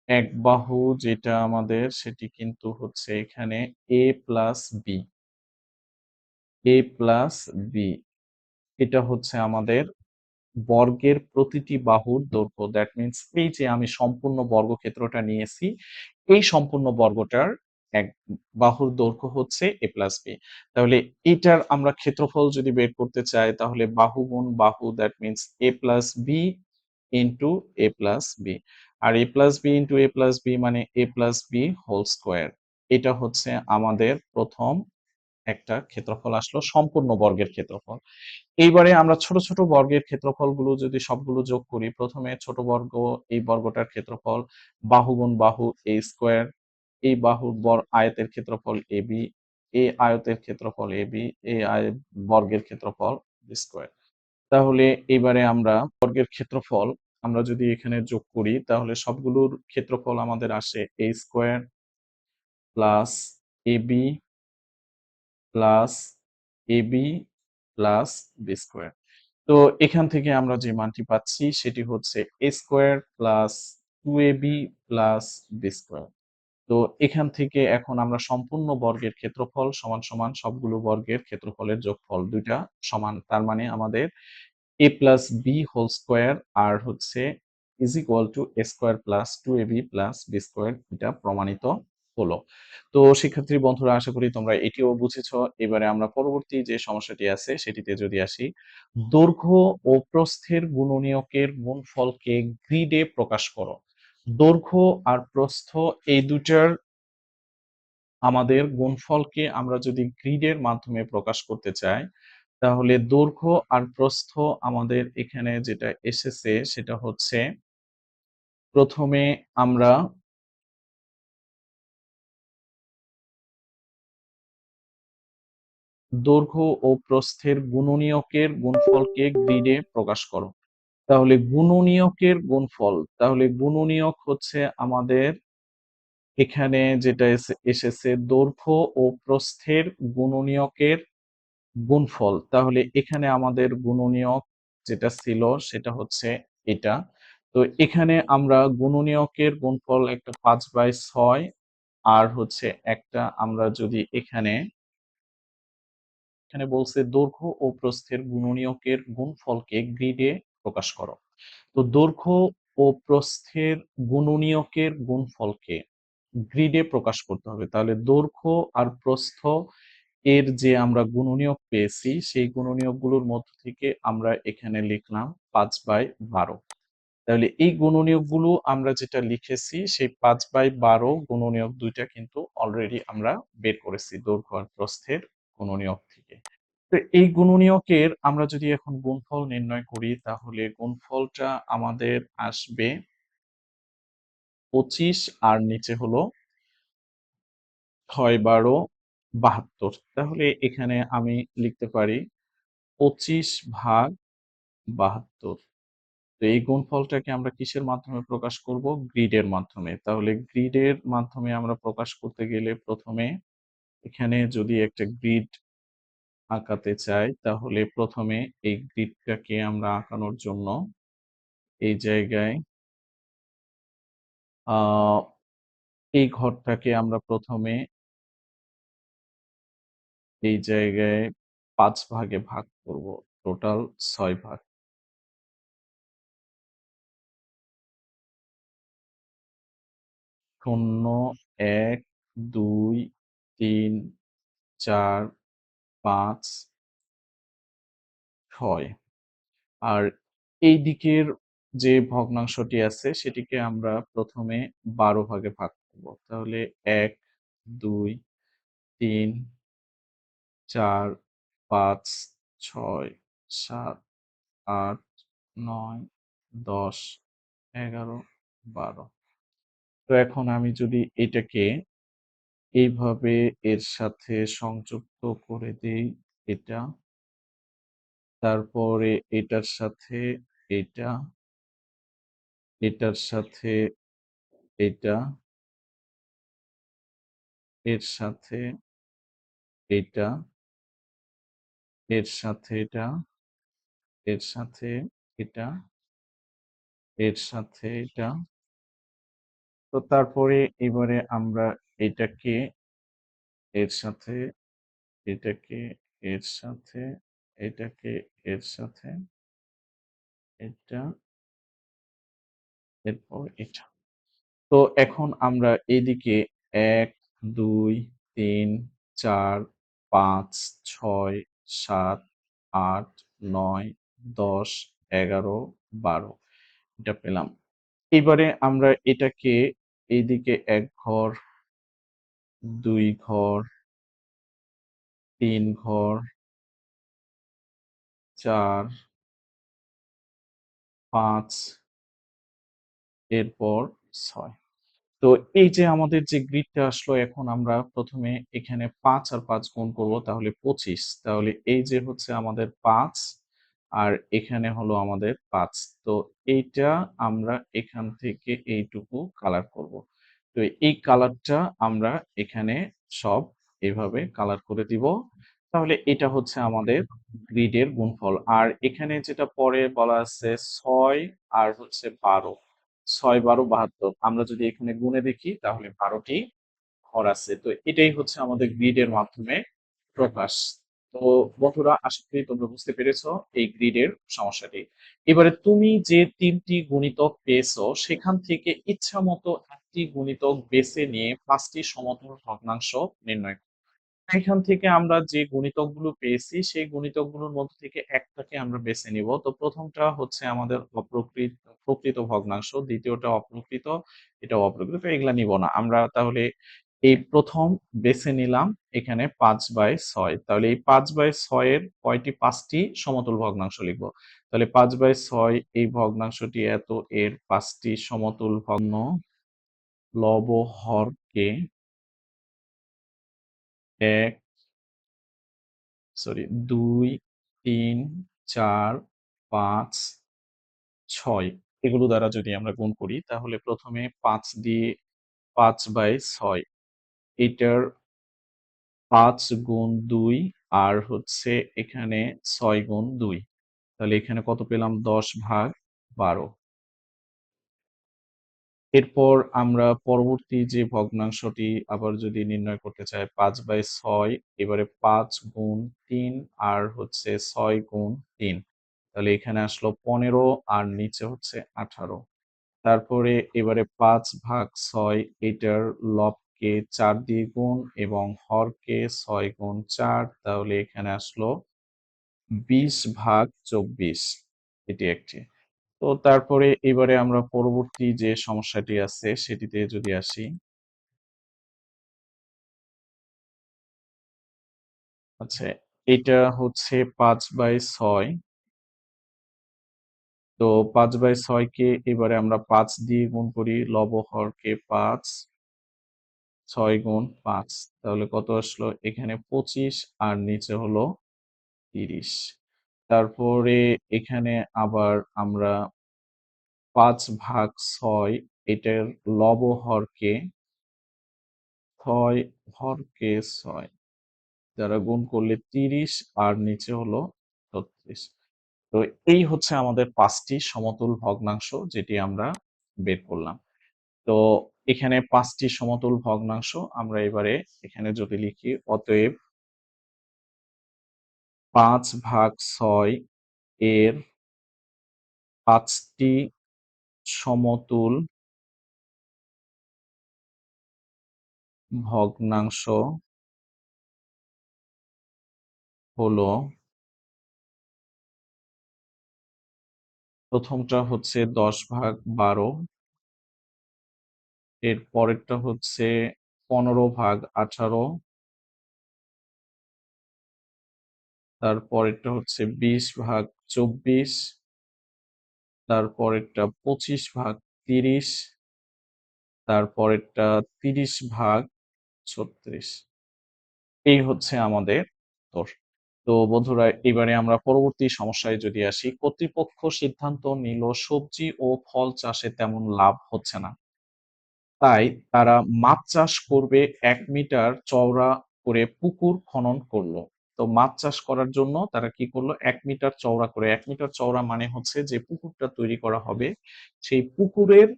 এক বাহু যেটা আমাদের সেটি কিন্তু হচ্ছে এখানে এ প্লাস বি, এ প্লাস বি, এটা হচ্ছে আমাদের বর্গের প্রতিটি বাহুর দৈর্ঘ্য। দ্যাট মিনস এই যে আমি সম্পূর্ণ বর্গক্ষেত্রটা নিয়েছি এই সম্পূর্ণ বর্গটার এক বাহুর দৈর্ঘ্য হচ্ছে এ প্লাস বি। তাহলে এটার আমরা ক্ষেত্রফল যদি বের করতে চাই তাহলে বাহু গুণ বাহু, that means A plus B into A plus B. আর A plus B into A plus B মানে A plus B whole square. এটা হচ্ছে আমাদের প্রথম একটা ক্ষেত্রফল আসলো সম্পূর্ণ বর্গের ক্ষেত্রফল। এইবারে আমরা ছোট ছোট বর্গের ক্ষেত্রফলগুলো যদি সবগুলো যোগ করি, প্রথমে ছোট বর্গ এই বর্গটার ক্ষেত্রফল বাহু গুণ বাহু এ স্কোয়ার, এই বাহুর আয়তের ক্ষেত্রফল এবি, এই আয়তের ক্ষেত্রফল এবি, এই বর্গের ক্ষেত্রফল বি স্কোয়ার। তাহলে এবারে আমরা বর্গের ক্ষেত্রফল আমরা যদি এখানে যোগ করি তাহলে সবগুলোর ক্ষেত্রফল আমাদের আসে a square plus ab plus ab plus B square. তো এখান থেকে আমরা যে মানটি পাচ্ছি সেটি হচ্ছে a square plus 2ab plus B square. তো এখান থেকে এখন আমরা সম্পূর্ণ বর্গের ক্ষেত্রফল সমান সমান সবগুলো বর্গের ক্ষেত্রফলের যোগফল দুইটা সমান, তার মানে আমাদের a plus B whole square আর হচ্ছে is equal to A square plus 2ab plus B square, এটা প্রমাণিত হলো। তো শিক্ষার্থী বন্ধুরা আশা করি তোমরা এটিও বুঝেছো। এবারে আমরা পরবর্তী যে সমস্যাটি আছে সেটিতে যদি আসি, দৈর্ঘ্য ও প্রস্থের গুণনীয়কের গুণফলকে গ্রিডে প্রকাশ করো। দৈর্ঘ্য আর প্রস্থ এই দুটার আমাদের গুণফলকে আমরা যদি গ্রিডের মাধ্যমে প্রকাশ করতে চাই তাহলে দৈর্ঘ্য আর প্রস্থ আমাদের এখানে যেটা এসেছে সেটা হচ্ছে প্রথমে আমরা দৈর্ঘ্য ও প্রস্থের গুণনীয়কের গুণফলকে গ্রিডে প্রকাশ করো। তাহলে গুণনীয়কের গুণফল, তাহলে গুণনীয়ক হচ্ছে আমাদের এখানে যেটা এসেছে দৈর্ঘ্য ও প্রস্থের গুণনীয়কের গুণফল। তাহলে এখানে আমাদের গুণনীয়ক যেটা ছিল সেটা হচ্ছে এটা। তো এখানে আমরা গুণনীয়কের গুণফল একটা 5/6 আর হচ্ছে একটা আমরা যদি এখানে এখানে বলছে দৈর্ঘ্য ও প্রস্থের গুণনীয়কের গুণফলকে গ্রিডে প্রকাশ করো। তো দৈর্ঘ্য ও প্রস্থের গুণনীয়কের গুণফলকে গ্রিডে প্রকাশ করতে হবে। তাহলে দৈর্ঘ্য আর প্রস্থ এর যে আমরা গুণনীয়ক পেয়েছি সেই গুণনীয়কগুলোর মধ্য থেকে আমরা এখানে লিখলাম 5/12। তাহলে এই গুণনীয়কগুলো আমরা যেটা লিখেছি সেই 5/12 গুণনীয়ক দুইটা কিন্তু অলরেডি আমরা বের করেছি দৈর্ঘ্য আর প্রস্থের গুণনীয়ক থেকে। তো এই গুণনীয়কের আমরা যদি এখন গুণফল নির্ণয় করি তাহলে গুণফলটা আমাদের আসবে 25 আর নিচে হলো 6, 12, 72। তাহলে এখানে আমি লিখতে পারি 25/72। তো এই গুণফলটাকে আমরা কিসের মাধ্যমে প্রকাশ করব? গ্রিডের মাধ্যমে। তাহলে গ্রিডের মাধ্যমে আমরা প্রকাশ করতে গেলে প্রথমে এখানে যদি একটা গ্রিড আঁকাতে চাই তাহলে প্রথমে এই গ্রিডটাকে আমরা আঁকানোর জন্য এই জায়গায় আ এই ঘরটাকে আমরা প্রথমে এই জায়গায় ৫ ভাগে ভাগ করব। টোটাল ৬ ভাগ। ০, ১, ২, ৩, ৪, ৫, ৬। আর এই দিকের যে ভগ্নাংশটি আছে সেটিকে আমরা প্রথমে ১২ ভাগে ভাগ করব। তাহলে ১, ২, ৩, ৪, ৫, ৬, ৭, ৮, ৯, ১০, ১১, ১২। তো এখন আমি যদি এটাকে এইভাবে এর সাথে সংযুক্ত করে দেই এটা, তারপরে এটার সাথে এটা, এটার সাথে এটা, এর সাথে এটা, এর সাথে এটা, এর সাথে এটা, এর সাথে এটা। তো তারপরে এবারে আমরা এটাকে এর সাথে, এটাকে এর সাথে, এটাকে এর সাথে, এটা, এরপর এটা। তো এখন আমরা এদিকে ১, ২, ৩, ৪, ৫, ৬, ৭, ৮, ৯, ১০, ১১, ১২ এটা পেলাম। এবারে আমরা এটাকে এইদিকে ১ ঘর, ২ ঘর, ৩ ঘর, ৪, ৫ এরপর ৬। তো এই যে আমাদের যে গ্রিডটা আসলো এখন আমরা প্রথমে এখানে ৫ আর ৫ গুণ করব তাহলে ২৫। তাহলে এই যে হচ্ছে আমাদের ৫ আর এখানে হলো আমাদের ৫। তো এইটা আমরা এখান থেকে এইটুকু কালার করব। তো এই কালারটা আমরা এখানে সব এভাবে কালার করে দিব। তাহলে এটা হচ্ছে আমাদের গ্রিডের গুণফল। আর এখানে যেটা পরে বলা আছে ৬ আর হচ্ছে ১২। ৬, ১২, ৭২। আমরা যদি এখানে গুণে দেখি তাহলে ১২ টি ঘর আছে। তো এটাই হচ্ছে আমাদের গ্রিডের মাধ্যমে প্রকাশ। তো বন্ধুরা আশা করি তোমরা বুঝতে পেরেছো এই গ্রিডের সমস্যাটি। এবারে তুমি যে ৩ টি গুণিতক পেয়েছো সেখান থেকে ইচ্ছামতো একটি গুণিতক বেছে নিয়ে ৫ টি সমতুল ভগ্নাংশ নির্ণয় করো। এখান থেকে আমরা যে গুণিতকগুলো পেয়েছি সেই গুণিতকগুলোর মধ্যে থেকে একটাকে আমরা বেছে নিব। তো প্রথমটা হচ্ছে আমাদের প্রকৃত ভগ্নাংশ, দ্বিতীয়টা অপ্রকৃত, এটাও অপ্রকৃত, এগুলা নিব না। আমরা তাহলে এই প্রথম বেছে নিলাম এখানে ৫/৬। তাহলে এই ৫/৬ এর কয়টি ৫ টি সমতুল ভগ্নাংশ লিখব। তাহলে ৫/৬ এই ভগ্নাংশটি এত, এর ৫ টি সমতুল ভগ্ন লব হরকে ১ সরি ২, ৩, ৪, ৫, ৬ এগুলো দ্বারা যদি আমরা গুণ করি তাহলে প্রথমে ৫ দিয়ে ৫/৬ এটার ৫ গুণ ২ আর হচ্ছে এখানে ৬ গুণ ২। তাহলে এখানে কত পেলাম? ১০/১২। এরপর আমরা পরবর্তী যে ভগ্নাংশটি আবার যদি নির্ণয় করতে চাই ৫/৬ এবারে ৫ গুণ ৩ আর হচ্ছে ৬ গুণ ৩। তাহলে এখানে আসলো ১৫ আর নিচে হচ্ছে ১৮। তারপরে এবারে ৫/৬ এটার লব কে ৪ দিয়ে গুণ এবং হরকে ৬ গুণ ৪, তাহলে এখানে আসলো ২০/২৪, এটি একটি। তো তারপরে এবারে আমরা পরবর্তী যে সমস্যাটি আছে সেটিতে যদি আসি। আচ্ছা, এটা হচ্ছে ৫/৬। তো ৫/৬ কে এবারে আমরা ৫ দিয়ে গুণ করি, লব হরকে ৫, ৬ গুণ ৫, তাহলে কত আসলো? এখানে ২৫ আর নিচে হলো ৩০। তারপরে এখানে আবার আমরা ৫/৬ এটার লব হরকে ৬, হরকে ৬ দ্বারা গুণ করলে ৩০ আর নিচে হলো ৩৬। তো এই হচ্ছে আমাদের ৫ টি সমতুল ভগ্নাংশ যেটি আমরা বের করলাম। তো এখানে ৫ টি সমতুল ভগ্নাংশ আমরা এবারে এখানে যদি লিখি, অতএব ৫/৬ এর ৫ টি সমতুল ভগ্নাংশ হলো, প্রথমটা হচ্ছে ১০/১২, এর পরেরটা হচ্ছে ১৫/১৮, তার পরেরটা হচ্ছে ২০/২৪, তার পরেরটা ২৫/৩০, তার পরেরটা ৩০/৩৬। এই হচ্ছে আমাদের উত্তর। তো বন্ধুরা, এবারে আমরা পরবর্তী সমস্যায় যদি আসি। কর্তৃপক্ষ সিদ্ধান্ত নিল সবজি ও ফল চাষে তেমন লাভ হচ্ছে না। তাই তারা মাছ চাষ করবে, ১ মিটার চওড়া করে পুকুর খনন করল। তো মাছ চাষ করার জন্য তারা কি করলো? ১ মিটার চওড়া করে, ১ মিটার চওড়া মানে হচ্ছে যে পুকুরটা তৈরি করা হবে, সেই পুকুরের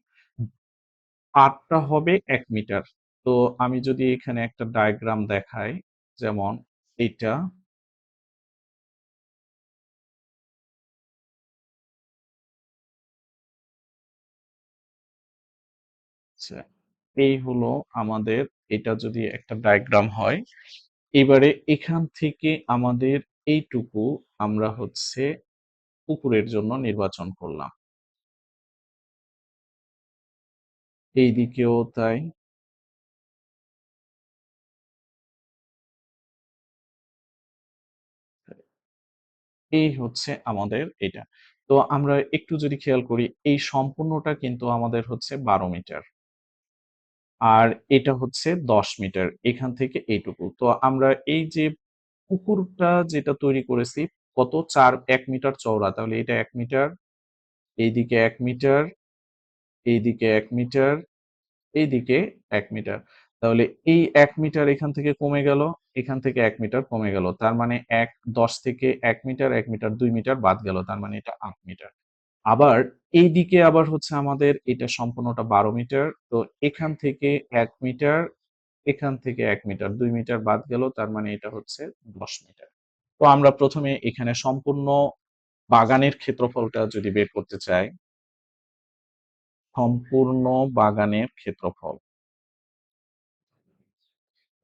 পাড়টা হবে ১ মিটার। তো আমি যদি এখানে একটা ডায়াগ্রাম দেখাই, যেমন এইটা। আচ্ছা, এই হলো আমাদের, এটা যদি একটা ডায়াগ্রাম হয়, এবারে এখান থেকে আমাদের এইটুকু আমরা হচ্ছে পুকুরের জন্য নির্বাচন করলাম। এই দিকেও তাই। এই হচ্ছে আমাদের এটা। তো আমরা একটু যদি খেয়াল করি, এই সম্পূর্ণটা কিন্তু আমাদের হচ্ছে ১২ মিটার। আর এটা হচ্ছে ১০ মিটার। এখান থেকে এইটুকু। তো আমরা এই যে পুকুরটা যেটা তৈরি করেছি, কত? ১ মিটার চওড়া। তাহলে এটা ১ মিটার, এইদিকে ১ মিটার, এইদিকে ১ মিটার, এইদিকে ১ মিটার। তাহলে এই ১ মিটার এখান থেকে কমে গেল, এখান থেকে ১ মিটার কমে গেল। তার মানে ১ থেকে ১ মিটার, ১ মিটার, ২ মিটার বাদ গেল। তার মানে এটা ৮ মিটার। আবার এইদিকে আবার হচ্ছে আমাদের এটা সম্পূর্ণটা ১২ মিটার। তো এখান থেকে ১ মিটার, এখান থেকে ১ মিটার, ২ মিটার বাদ গেল। তার মানে এটা হচ্ছে ১০ মিটার। তো আমরা ১ম এ এখানে সম্পূর্ণ বাগানের ক্ষেত্রফলটা যদি বের করতে চাই, সম্পূর্ণ বাগানের ক্ষেত্রফল।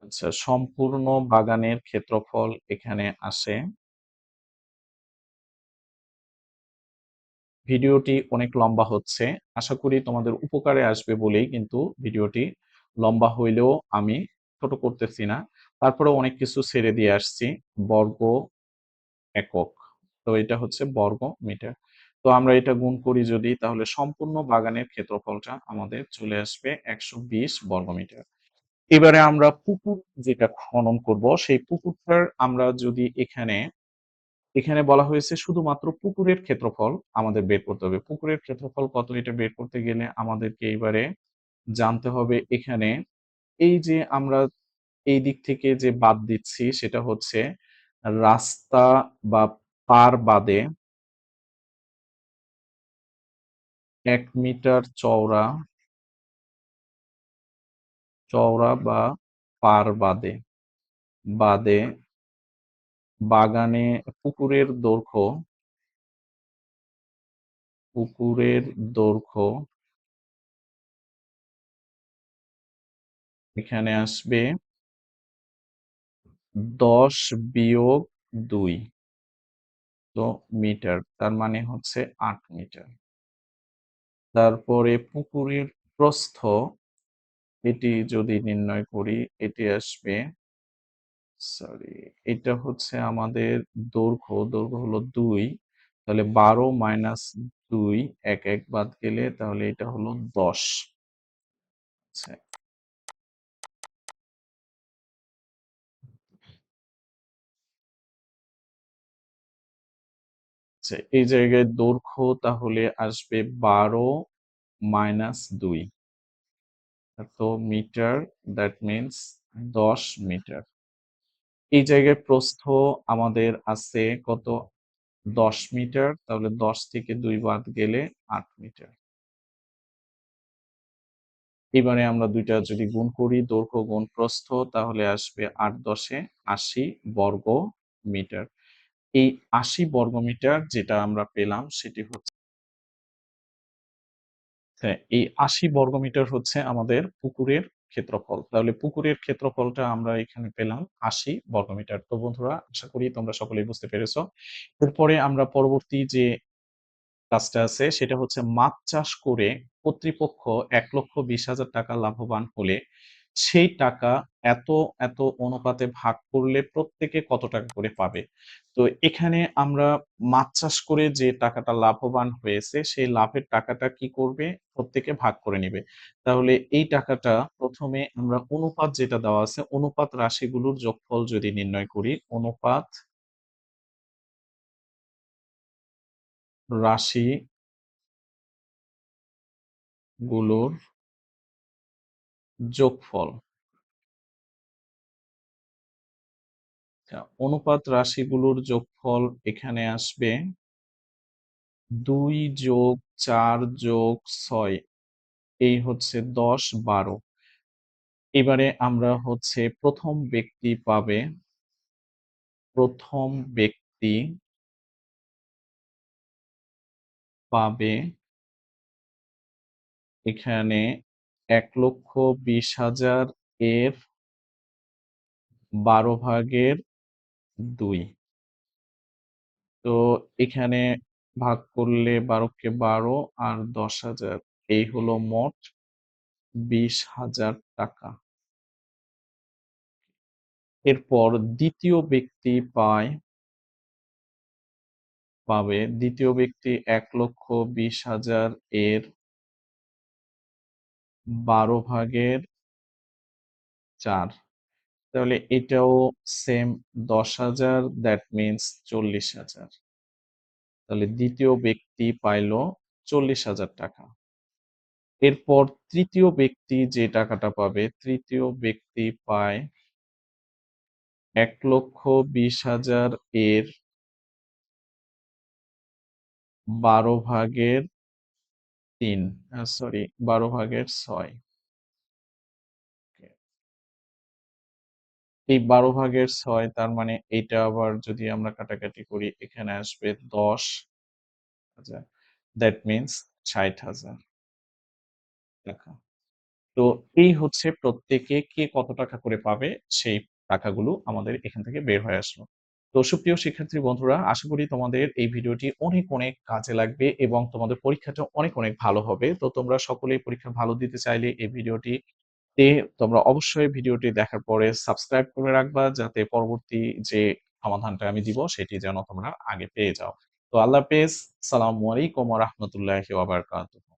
আচ্ছা, সম্পূর্ণ বাগানের ক্ষেত্রফল এখানে আসে। ভিডিওটি অনেক লম্বা হচ্ছে। আশা করি তোমাদের উপকারে আসবে বলেই কিন্তু ভিডিওটি লম্বা হইলেও আমি ছোট করতেছি না। তারপরেও অনেক কিছু ছেড়ে দিয়ে আসছি। বর্গ একক। তো এটা হচ্ছে বর্গ মিটার। তো আমরা এটা গুণ করি যদি, তাহলে সম্পূর্ণ বাগানের ক্ষেত্রফলটা আমাদের চলে আসবে ১২০ বর্গমিটার। এবারে আমরা পুকুর যেটা খনন করব, সেই পুকুরটার আমরা যদি এখানে বলা হয়েছে শুধুমাত্র পুকুরের ক্ষেত্রফল আমাদের বের করতে হবে। পুকুরের ক্ষেত্রফল কত? এটা বের করতে গেলে আমাদেরকে এবারে জানতে হবে এখানে, এই যে আমরা এই দিক থেকে যে বাদ দিচ্ছি সেটা হচ্ছে রাস্তা বা পার বাদে ১ মিটার চওড়া বা পার বাদে বাগানে পুকুরের দৈর্ঘ্য এখানে আসবে ১০ বিয়োগ ২ তো মিটার। তার মানে হচ্ছে ৮ মিটার। তারপরে পুকুরের প্রস্থ এটি যদি নির্ণয় করি, এটি আসবে সরি, এটা হচ্ছে আমাদের দৈর্ঘ্য হলো ২। তাহলে ১২ মাইনাস ২ ১ বাদ গেলে তাহলে এটা হলো ১০। আচ্ছা, আচ্ছা এই জায়গায় দৈর্ঘ্য তাহলে আসবে ১২ মাইনাস ২। তো মিটার, দ্যাট মিনস ১০ মিটার। এই জায়গায় প্রস্থ আমাদের আছে কত? ১০ মিটার। তাহলে ১০ থেকে ২ বাদ গেলে ৮ মিটার। এবারে আমরা ২ টা যদি গুণ করি, দৈর্ঘ্য গুণ প্রস্থ, তাহলে আসবে ৮ ১০ এ ৮০ বর্গ মিটার। এই ৮০ বর্গমিটার যেটা আমরা পেলাম সেটি হচ্ছে এই ৮০ বর্গমিটার হচ্ছে আমাদের পুকুরের ক্ষেত্রফল। তাহলে পুকুরের ক্ষেত্রফলটা আমরা এখানে পেলাম ৮০ বর্গমিটার। তো বন্ধুরা, আশা করি তোমরা সকলেই বুঝতে পেরেছ। এরপরে আমরা পরবর্তী যে কাজটা আছে সেটা হচ্ছে মাছ চাষ করে কর্তৃপক্ষ ১,২০,০০০ টাকা লাভবান হলে সেই টাকা এত, এত অনুপাতে ভাগ করলে প্রত্যেকে কত টাকা করে পাবে? তো এখানে আমরা মাছ চাষ করে যে টাকাটা লাভবান হয়েছে সেই লাভের টাকাটা কি করবে? প্রত্যেকে ভাগ করে নিবে। তাহলে এই টাকাটা ১ম এ আমরা অনুপাত যেটা দেওয়া আছে, অনুপাত রাশিগুলোর যোগফল যদি নির্ণয় করি, অনুপাত রাশিগুলোর যোগফল। আচ্ছা, অনুপাত রাশিগুলোর যোগফল এখানে আসবে ২ যোগ ৪ যোগ ৬, এই হচ্ছে ১০ ১২। এবারে আমরা হচ্ছে প্রথম ব্যক্তি পাবে এখানে ১,২০,০০০ এর ১২ ভাগের ২। তো এখানে ভাগ করলে ১২ কে ১২ আর ১০,০০০, এই হলো মোট ২০,০০০ টাকা। এরপর দ্বিতীয় ব্যক্তি দ্বিতীয় ব্যক্তি ১,২০,০০০ এর ১২ ভাগের ৪। তাহলে এটাও সেম ১০,০০০, দ্যাট মিনস ৪০,০০০। তাহলে দ্বিতীয় ব্যক্তি পাইল ৪০,০০০ টাকা। এরপর তৃতীয় ব্যক্তি যে টাকাটা পাবে, তৃতীয় ব্যক্তি পায় ১,২০,০০০ এর ১২ ভাগের ৩, সরি ১২ ভাগের ৬। এই ১২ ভাগের ৬, তার মানে এইটা আবার যদি আমরা কাটাকাটি করি, এখানে আসবে ১০,০০০। দ্যাট মিনস ৬০,০০০ টাকা। তো এই হচ্ছে প্রত্যেকে কে কত টাকা করে পাবে সেই টাকাগুলো আমাদের এখান থেকে বের হয়ে আসলো। তো সুপ্রিয় শিক্ষার্থী বন্ধুরা, আশা করি তোমাদের এই ভিডিওটি অনেক, অনেক কাজে লাগবে এবং তোমাদের পরীক্ষাটা অনেক, অনেক ভালো হবে। তো তোমরা সকলেই পরীক্ষা ভালো দিতে চাইলে এই ভিডিওটি তোমরা অবশ্যই ভিডিওটি দেখার পরে সাবস্ক্রাইব করে রাখবা, যাতে পরবর্তী যে সমাধানটা আমি দিব সেটি যেন তোমরা আগে পেয়ে যাও। তো আল্লাহ হাফেজ। আসসালামু আলাইকুম ওয়া রাহমাতুল্লাহি ওয়া বারাকাতুহু।